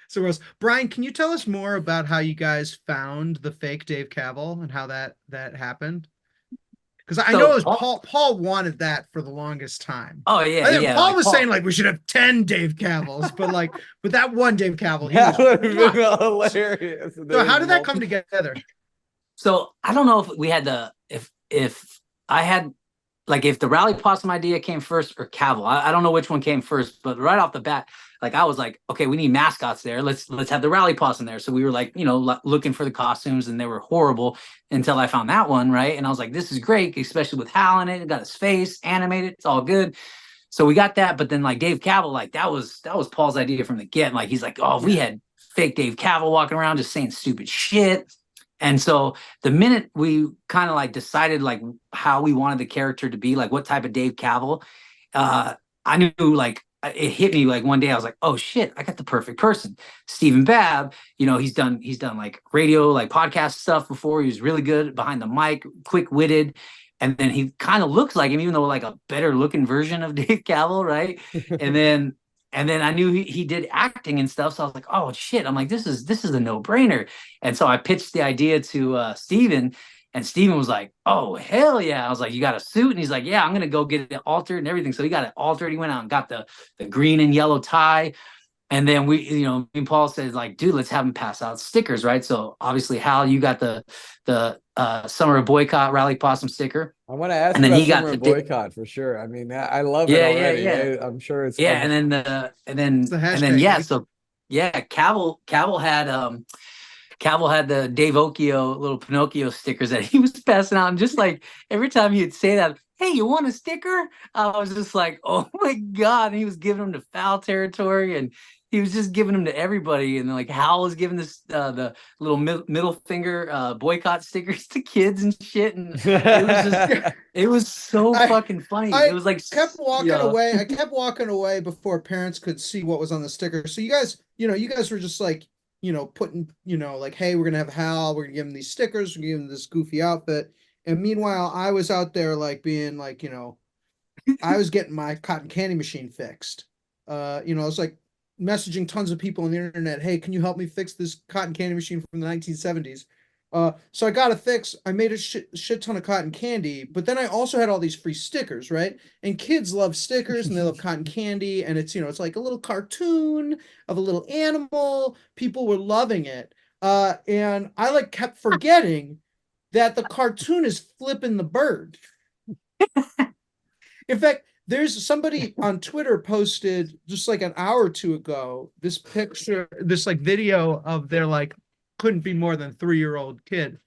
So Rose, Brian, can you tell us more about how you guys found the fake Dave Cavill and how that happened? Because I know it So was Paul, Paul wanted that for the longest time. oh yeah, I think yeah, Paul like was saying Paul. like we should have 10 Dave Cavills, but like with that one Dave Cavill, he That was would have mwah. been hilarious. So There's how did that come multiple. together? So I don't know if we had the if I had like if the Rally Possum idea came first or Cavill. I don't know which one came first, but right off the bat, like I was like, okay, we need mascots there. Let's have the Rally Possum there. So we were like, looking for the costumes, and they were horrible until I found that one, right? And I was like, this is great, especially with Hal in it. It got his face animated. It's all good. So we got that, but then like Dave Cavill, like that was Paul's idea from the get. Like he's like, oh, if we Yeah. had fake Dave Cavill walking around just saying stupid shit. And so the minute we kind of like decided like how we wanted the character to be, like what type of Dave Cavill, I knew like it hit me like one day I was like, oh shit, I got the perfect person. Stephen Babb, he's done like radio, like podcast stuff before. He was really good behind the mic, quick-witted. And then he kind of looks like him, even though like a better looking version of Dave Cavill, right? And then and then I knew he did acting and stuff. So I was like, oh shit. I'm like, this is a no-brainer. And so I pitched the idea to Steven, and Steven was like, oh, hell yeah. I was like, you got a suit? And he's like, yeah, I'm going to go get it altered and everything. So he got it altered. He went out and got the green and yellow tie. And then me and Paul said, like, dude, let's have him pass out stickers, right? So obviously, Hal, you got the Summer of Boycott Rally Possum sticker. I want to ask And you then about he got Summer Boycott for sure. I mean, I love it yeah, yeah, already. yeah. I'm sure it's Yeah, fun. and then the It's the and then hashtag, yeah, baby. so yeah, Cavill had the Dave Occhio little Pinocchio stickers that he was passing out, and just like every time he'd say that, hey, you want a sticker? I was just like, oh my god! And he was giving them to Foul Territory, and he was just giving them to everybody, and like Hal was giving this the little middle finger boycott stickers to kids and shit, and it was just it was so I fucking funny. It I was like kept walking away. I kept walking away before parents could see what was on the sticker. So you guys were just like, putting, like, hey, we're gonna have Hal, we're gonna give him these stickers, we're gonna give him this goofy outfit. And meanwhile, I was out there like being like, I was getting my cotton candy machine fixed. I was like messaging tons of people on the internet, hey, can you help me fix this cotton candy machine from the 1970s? So I got a fix. I made a shit ton of cotton candy, but then I also had all these free stickers, right? And kids love stickers and they love cotton candy, and it's like a little cartoon of a little animal. People were loving it. And I like kept forgetting that the cartoon is flipping the bird. In fact, there's somebody on Twitter posted just like an hour or two ago this picture, this like video of their like couldn't be more than 3-year-old kid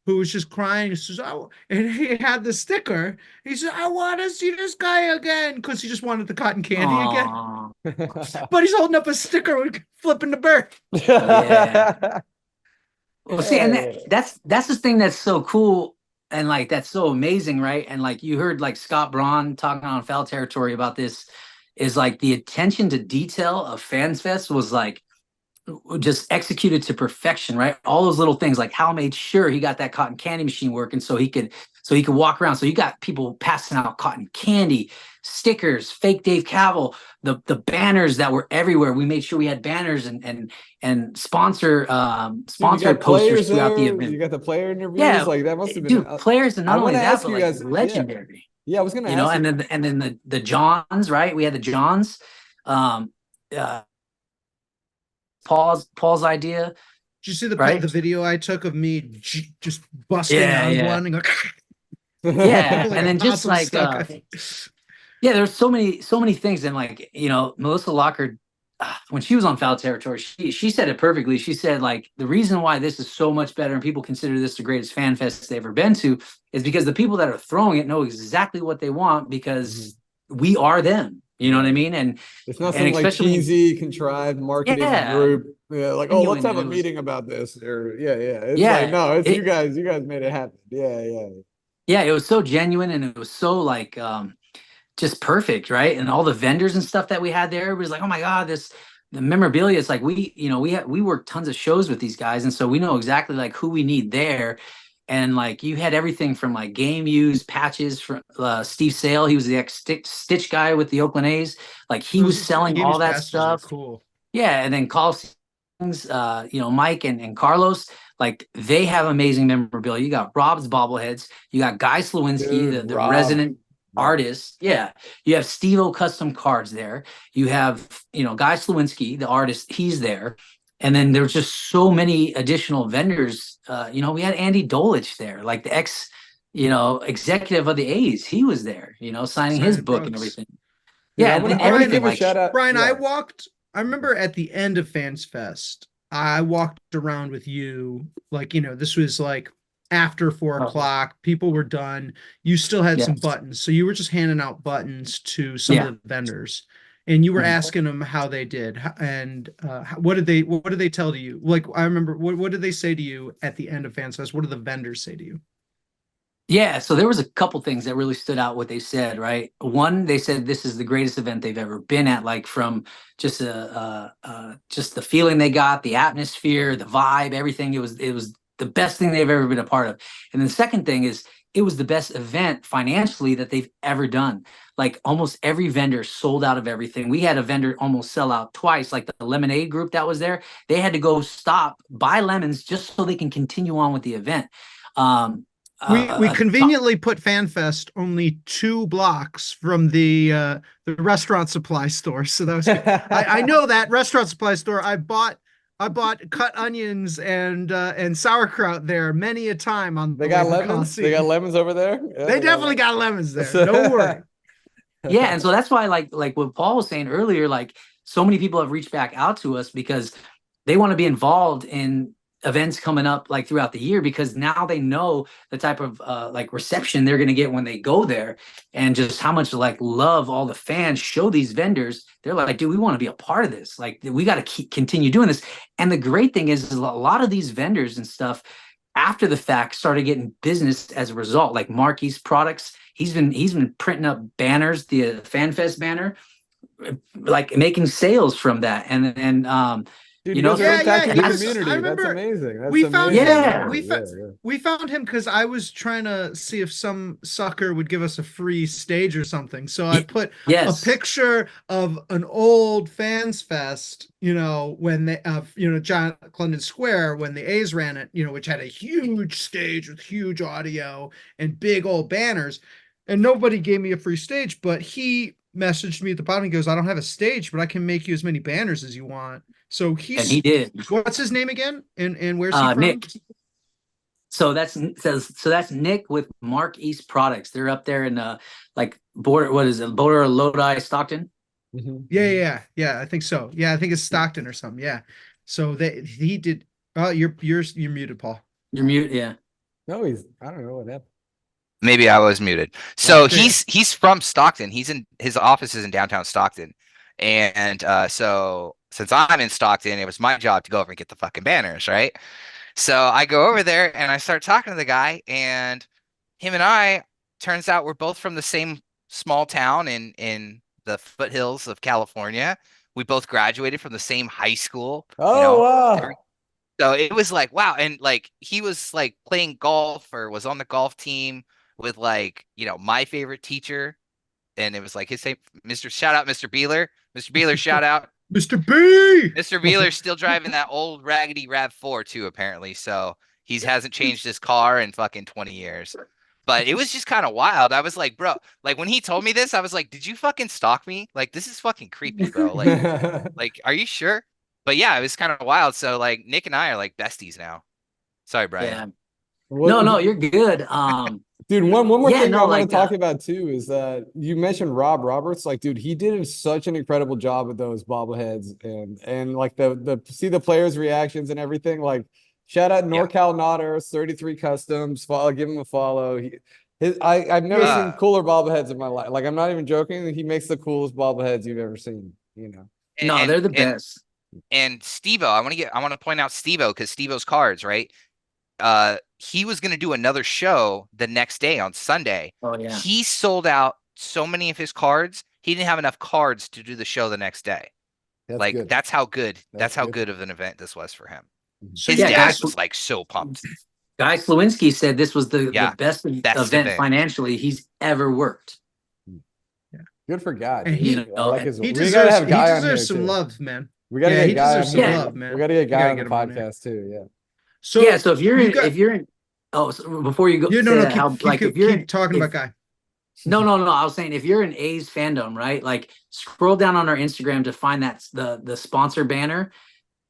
who was just crying. He says, "Oh," and he had the sticker. He said, "I want to see this guy again," because he just wanted the cotton candy again. Aw, But he's holding up a sticker with flipping the bird. yeah. Well, see, and Yeah. that's the thing that's so cool and like that's so amazing, right? And like you heard like Scott Braun talking on Foul Territory about this, is like the attention to detail of Fans Fest was like just executed to perfection, right? All those little things, like Hal made sure he got that cotton candy machine working so he could walk around. So you got people passing out cotton candy, stickers, fake Dave Cavill, the banners that were everywhere. We made sure we had banners and Dude, you sponsored got posters players throughout the there. You event. got the player interviews. Yeah, Like that must have been. dude, players, and I not want only to that, ask but you like guys. Yeah, legendary. yeah. I was gonna ask you. And then the Johns, right? We had the Johns. Um, uh, Paul's idea, Did you see the right? video I took of me just busting Yeah, on yeah. one and go Yeah, like and a then just possum like stuck? yeah, there's so many things, and like Melissa Lockard, when she was on Foul Territory, she said it perfectly. She said like the reason why this is so much better and people consider this the greatest fan fest they've ever been to is because the people that are throwing it know exactly what they want Mhm. because we are them. You know what I Right. mean? It's not And some like especially cheesy, contrived marketing yeah, group. Yeah, like, oh, let's genuine, have and a it was meeting about this. Or yeah. It's like, yeah, no, it's you it guys. You guys made it happen. Yeah. yeah, it was so genuine, and it was so like just perfect, right? And all the vendors and stuff that we had there, it was like, oh my god, this the memorabilia. It's like we worked tons of shows with these guys, and so we know exactly like who we need there. And like you had everything from like game use patches from Steve Sale. He was the ex Stitch guy with the Oakland A's. Like he was Those selling Games all that passages are stuff. cool. Yeah, and then Mike and Carlos, like they have amazing memorabilia. You got Rob's bobbleheads, you got Guy Slawinski, Dude, the Rob. resident Yeah. artist. Yeah. You have Steve-O custom cards there. You have, Guy Slawinski, the artist, he's there. And then there's just so many additional vendors. We had Andy Dolich there, like the executive of the A's. He was there, signing his Signing book and books. everything. Dude, Yeah, I'm gonna everything give a like shout out. Brian, yeah. I remember at the end of Fans Fest, I walked around with you, like, this was like after 4 o'clock, people were done. You still had some Yes. buttons. So you were just handing out buttons to some Yeah. of the vendors and you were Mhm. asking them how they did. And what did they tell to you? Like, I remember, what did they say to you at the end of Fans Fest? What did the vendors say to you? Yeah, so there was a couple things that really stood out what they said, right? One, they said this is the greatest event they've ever been at, like from just just the feeling they got, the atmosphere, the vibe, everything. It was the best thing they've ever been a part of. And the second thing is it was the best event financially that they've ever done. Like almost every vendor sold out of everything. We had a vendor almost sell out twice, like the lemonade group that was there. They had to go buy lemons just so they can continue on with the event. We conveniently put FanFest only 2 blocks from the restaurant supply store, so that was good. I know that restaurant supply store. I bought cut onions and sauerkraut there many a time on They the got way to lemons. Coliseum. They got lemons over there. Yeah, They definitely got lemons there. Don't worry. Yeah, and so that's why like what Paul was saying earlier, like so many people have reached back out to us because they want to be involved in events coming up like throughout the year, because now they know the type of like reception they're going to get when they go there, and just how much like love all the fans show these vendors. They're like, dude, we want to be a part of this. Like, we got to continue doing this. And the great thing is a lot of these vendors and stuff after the fact started getting business as a result. Like Marquis Products, he's been printing up banners, the FanFest banner, like making sales from that. And then Dude, you you know, guys are Yeah, impacting he the was- community. I That's remember amazing. That's we found amazing. him- Yeah, we yeah, fa- yeah. We found him because I was trying to see if some sucker would give us a free stage or something. So I put yes, a picture of an old Fans Fest, when they, John Clendon Square, when the A's ran it, which had a huge stage with huge audio and big old banners, and nobody gave me a free stage, but he messaged me at the bottom. He goes, I don't have a stage, but I can make you as many banners as you want. So and he's, he did. what's his name again? And where's he from? Nick. So that's Nick with Marquis Products. They're up there in like border. What is it? Border of Lodi, Stockton. Mhm. Yeah. I think so. Yeah, I think it's Stockton or something. Yeah. So he did. Oh, you're muted, Paul. You're mute. Yeah. No, I don't know what happened. Maybe I was muted. So Okay. he's from Stockton. His office is in downtown Stockton. And so since I'm in Stockton, it was my job to go over and get the fucking banners, right? So I go over there and I start talking to the guy, and him and I, turns out we're both from the same small town in the foothills of California. We both graduated from the same high school. Oh, wow. So it was like, wow. And like, he was like playing golf or was on the golf team with like, my favorite teacher. And it was like his same, shout out, Mr. Beeler. Mr. Beeler, shout out. Mr. B. Mr. Beeler's still driving that old raggedy RAV4 too, apparently. So he hasn't changed his car in fucking 20 years. But it was just kind of wild. I was like, bro, like when he told me this, I was like, did you fucking stalk me? Like, this is fucking creepy, bro. Like, are you sure? But yeah, it was kind of wild. So like Nick and I are like besties now. Sorry, Brian. Yeah. No, you're good. Dude, one more Yeah, thing no, I want like, to talk about too is that you mentioned Rob Roberts. Like, dude, he did such an incredible job with those bobbleheads and like the see the players' reactions and everything. Like, shout out NorCal Nodders, 33 Customs. Give him a follow. I've never seen cooler bobbleheads in my life. Like, I'm not even joking. He makes the coolest bobbleheads you've ever seen. No, they're the best. And Steve-O, I want to point out Steve-O, because Steve-O's cards, right? He was going to do another show the next day on Sunday. Oh yeah. He sold out so many of his cards. He didn't have enough cards to do the show the next day. That's good. That's how good. That's how good. good of an event this was for him. So His you dad guys, was like so pumped. Guy Slawinski said this was the best event event financially he's ever worked. Good for God. And dude. I like his, he we gotta have Guy on deserves here, some too. love, man. We gotta Yeah, get he Guy on deserves some here. love, man. We gotta get We Guy gotta on the get him on here. podcast too. Yeah. So Yeah, so if you're you in, got, if you're in, oh, so before you go yeah, no, say no, that, how like if you're in, keep talking if, about Guy. no, I was saying if you're in A's fandom, right? Like scroll down on our Instagram to find that the sponsor banner.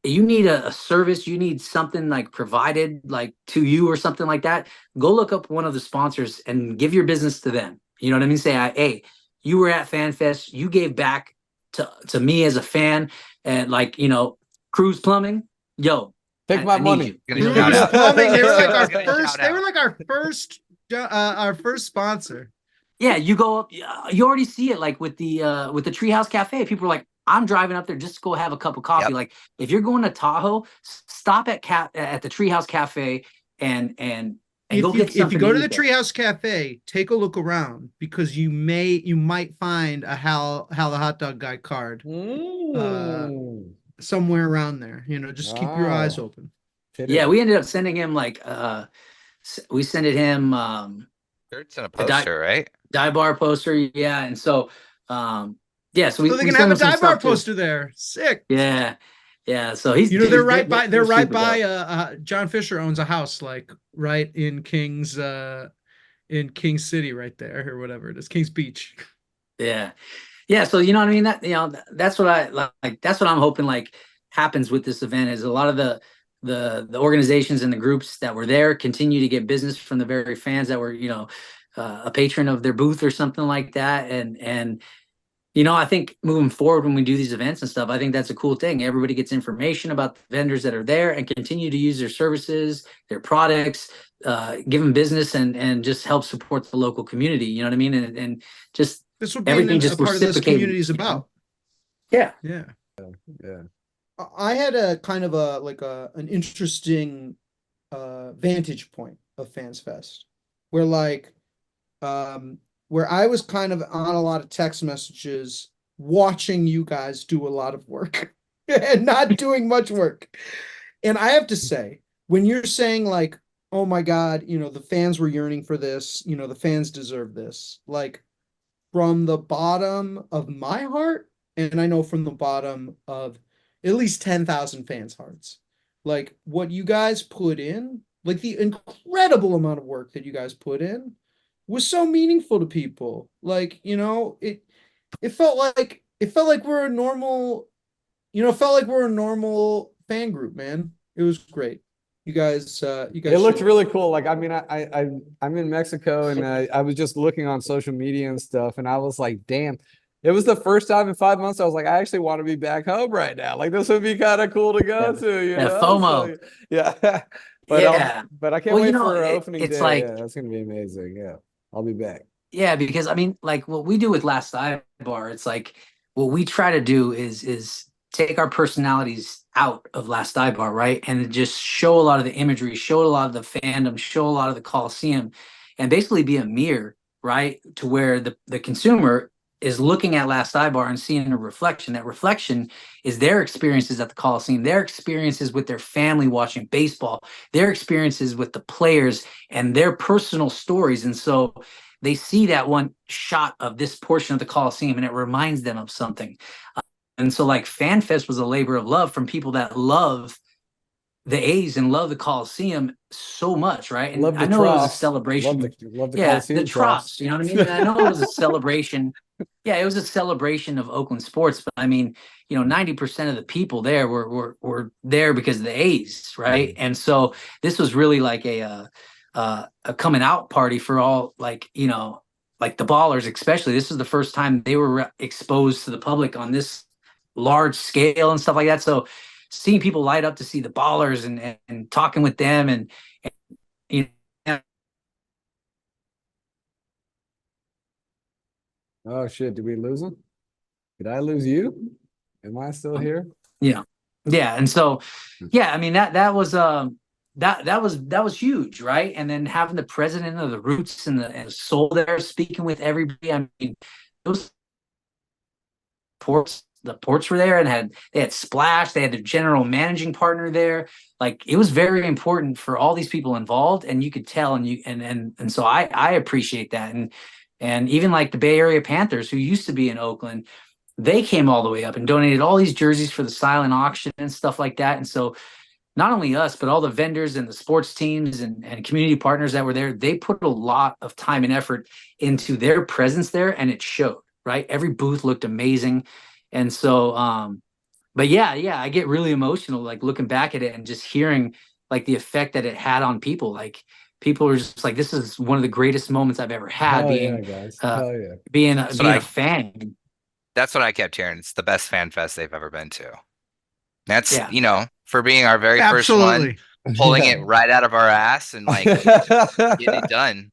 You need a service, you need something like provided like to you or something like that. Go look up one of the sponsors and give your business to them. You know what I mean? Say, hey, you were at FanFest, you gave back to me as a fan, and like Cruise Plumbing, yo, Take my I need money. you. Gonna You know shout Cruise out. Plumbing, they were like I our was gonna first. shout They were out. like our first sponsor. Yeah, you go up. You already see it, like with the Treehouse Cafe. People are like, I'm driving up there just to go have a cup of coffee. Yep. Like, if you're going to Tahoe, stop at the Treehouse Cafe and go get If something. you go to the eat there. Treehouse Cafe, take a look around because you might find a Hal the hot dog guy card Mm. somewhere around there. Just keep your eyes Wow. open. Yeah, we ended up sending him like we sent him Shirts and a a poster, right? dive bar poster. Yeah, and so yeah, so we So they we can sent have a him some dive bar stuff too. poster there. Sick. Yeah, so he's They're right by they're right super by dope. John Fisher owns a house like right in King's City right there or whatever it is, King's Beach. Yeah. So you know what I mean? That's what I like. That's what I'm hoping like happens with this event is a lot of the organizations and the groups that were there continue to get business from the very fans that were a patron of their booth or something like that. And I think moving forward when we do these events and stuff, I think that's a cool thing. Everybody gets information about the vendors that are there and continue to use their services, their products, give them business and just help support the local community. You know what I mean? And just This will everything be a just part of this reciprocated, community is about. Yeah. Yeah. Yeah. I had a kind of an interesting vantage point of Fans Fest where where I was kind of on a lot of text messages watching you guys do a lot of work and not doing much work. And I have to say, when you're saying like, oh my God, the fans were yearning for this, the fans deserve this, like from the bottom of my heart, and I know from the bottom of at least 10,000 fans' hearts, like what you guys put in, like the incredible amount of work that you guys put in was so meaningful to people. Like, it felt like we're a normal, felt like we're a normal fan group, man. It was great. You guys It looked should- really cool. Like, I mean, I'm in Mexico and I was just looking on social media and stuff, and I was like, damn, it was the first time in 5 months I was like, I actually want to be back home right now. Like, this would be kind of cool to go to, FOMO. So, yeah. But Yeah. but I can't Well, wait for opening it's day. like, Yeah, that's gonna be amazing. Yeah, I'll be back. yeah, because I mean, like what we do with Last Sidebar, it's like what we try to do is take our personalities out of Last Sidebar, right? And just show a lot of the imagery, show a lot of the fandom, show a lot of the Coliseum, and basically be a mirror, right? To where the consumer is looking at Last Sidebar and seeing a reflection. That reflection is their experiences at the Coliseum, their experiences with their family watching baseball, their experiences with the players and their personal stories. And so they see that one shot of this portion of the Coliseum and it reminds them of something. And so like FanFest was a labor of love from people that love the A's and love the Coliseum so much, right? And Love the I know it was a troughs. celebration. Love the Yeah, Coliseum the troughs, you know what I mean? And I know it was a celebration. Yeah, it was a celebration of Oakland sports, but I mean, 90% of the people there were there because of the A's, right? And so this was really like a coming out party for all, like like the Ballers, especially. This was the first time they were exposed to the public on this large scale and stuff like that. So seeing people light up to see the Ballers and talking with them and Oh shit, did we lose him? Did I lose you? Am I still here? yeah. And so, yeah, I mean, that was that was huge, right? And then having the president of the Roots and the Soul there speaking with everybody. I mean, those the ports were there and they had Splash, they had their general managing partner there. Like it was very important for all these people involved, and you could tell, and so I appreciate that. And even like the Bay Area Panthers, who used to be in Oakland, they came all the way up and donated all these jerseys for the silent auction and stuff like that. And so not only us, but all the vendors and the sports teams and community partners that were there, they put a lot of time and effort into their presence there, and it showed, right? Every booth looked amazing. And so, but yeah, I get really emotional, like looking back at it and just hearing like the effect that it had on people. Like people were just like, this is one of the greatest moments I've ever had Hell being, yeah, guys. Hell yeah. being what a I- fan. That's what I kept hearing. It's the best fan fest they've ever been to. That's, Yeah. you know, for being our very first Absolutely. one, pulling it right out of our ass and like getting it done.